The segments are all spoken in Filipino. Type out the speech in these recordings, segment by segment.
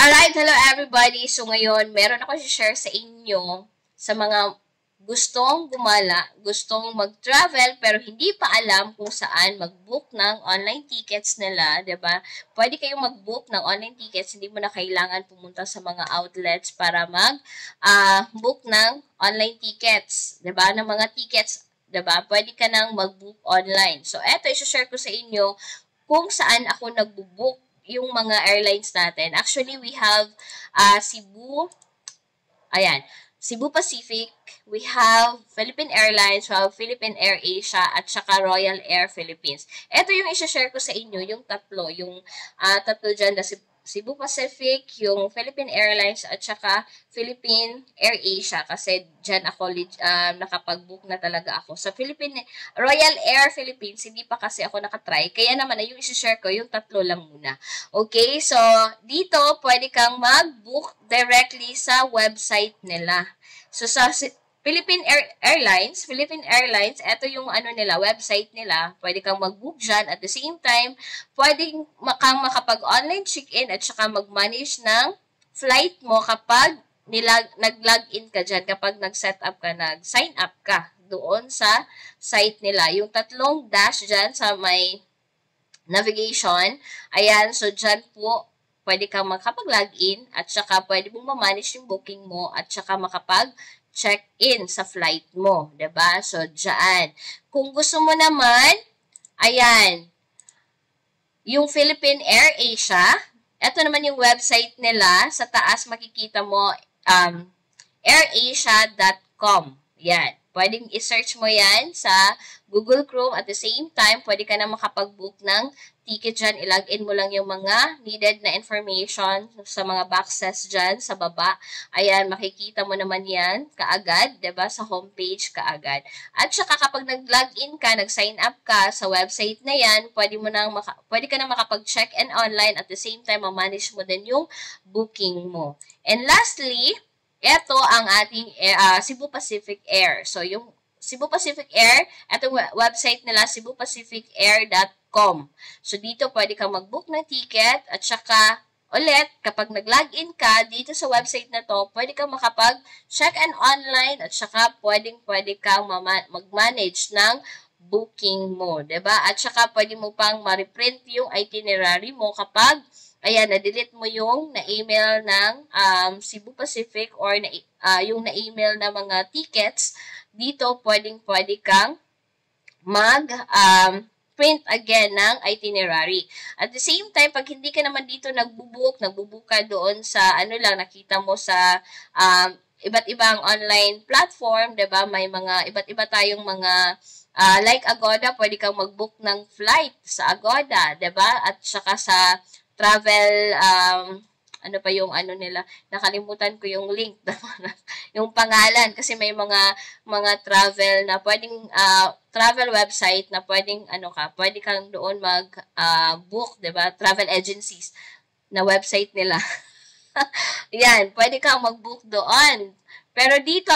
Alright, hello everybody. So ngayon, meron ako i-share sa inyo sa mga gustong gumala, gustong mag-travel pero hindi pa alam kung saan mag-book ng online tickets nila, 'di ba? Pwede kayong mag-book ng online tickets, hindi mo na kailangan pumunta sa mga outlets para mag-book ng online tickets, 'di ba? Ng mga tickets, 'di ba? Pwede ka nang mag-book online. So eto i-share ko sa inyo kung saan ako nagbo-book yung mga airlines natin. Actually, we have Cebu, ayan, Cebu Pacific, we have Philippine Airlines, we have Philippine Air Asia, at saka Royal Air Philippines. Ito yung i-share ko sa inyo, yung tatlo, yung tatlo dyan na Cebu Pacific, yung Philippine Airlines, at saka Philippine Air Asia. Kasi dyan ako nakapag-book na talaga ako. Sa Royal Air Philippines, hindi pa kasi ako nakatry. Kaya naman, yung i-share ko, yung tatlo lang muna. Okay, so dito, pwede kang mag-book directly sa website nila. So sa Philippine Airlines, ito yung nila, website nila. Pwede kang mag-book dyan. At the same time, pwede kang makapag-online check-in at saka mag-manage ng flight mo kapag nag-login ka dyan, kapag nag-set up ka, nag-sign up ka doon sa site nila. Yung tatlong dash dyan sa may navigation, ayan, so dyan po, pwede kang makapag-login at saka pwede mong ma-manage yung booking mo at saka makapag-check-in sa flight mo, 'di ba? So, dyan. Kung gusto mo naman, ayan, yung Philippine Air Asia, ito naman yung website nila. Sa taas makikita mo, airasia.com. Yan. Pwedeng i-search mo yan sa Google Chrome. At the same time, pwede ka na makapag-book ng ticket dyan. I-login mo lang yung mga needed na information sa mga boxes dyan sa baba. Ayan, makikita mo naman yan kaagad, 'di ba? Sa homepage kaagad. At saka kapag nag-login ka, nag-sign up ka sa website na yan, pwede ka na makapag-check-in online. At the same time, ma-manage mo din yung booking mo. And lastly, ito ang ating Cebu Pacific Air. So, yung Cebu Pacific Air, itong website nila, cebupacificair.com. So, dito pwede kang mag-book ng ticket at saka ulit, kapag nag-login ka dito sa website na to, pwede kang makapag-check-in online at saka pwede kang mag-manage ng booking mo, 'di ba? At saka pwede mo pang ma-reprint yung itinerary mo kapag ayan, na-delete mo yung na-email ng Cebu Pacific or yung na-email na mga tickets. Dito, pwede kang print again ng itinerary. At the same time, pag hindi ka naman dito nagbubook ka doon sa nakita mo sa iba't ibang online platform, 'di ba? May mga iba't iba tayong mga like Agoda, pwede kang mag-book ng flight sa Agoda, 'di ba? At saka sa travel, ano pa yung nila, nakalimutan ko yung link, yung pangalan, kasi may mga travel na pwedeng, travel website na pwedeng, pwede kang doon mag-book, diba? Travel agencies na website nila. Yan, pwede kang mag-book doon. Pero dito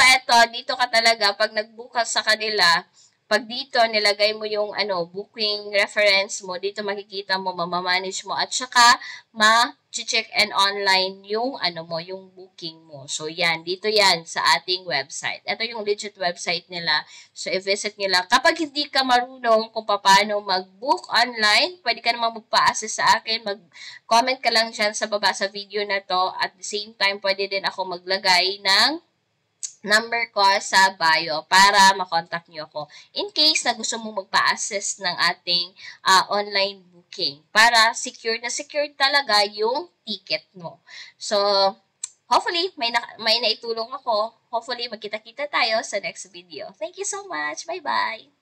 ka talaga, pag nag-book ka sa kanila, pag dito, nilagay mo yung booking reference mo, dito makikita mo, mamamanage mo, at saka ma-check and online yung yung booking mo. So, yan. Dito yan sa ating website. Ito yung legit website nila. So, i-visit nila. Kapag hindi ka marunong kung paano mag-book online, pwede ka naman magpa-assist sa akin. Mag-comment ka lang dyan sa baba sa video na to. At the same time, pwede din ako maglagay ng number ko sa bio para makontak nyo ako in case na gusto mong magpa-assist ng ating online booking para secure talaga yung ticket mo. So, hopefully, may naitulong ako. Hopefully, magkita-kita tayo sa next video. Thank you so much. Bye-bye!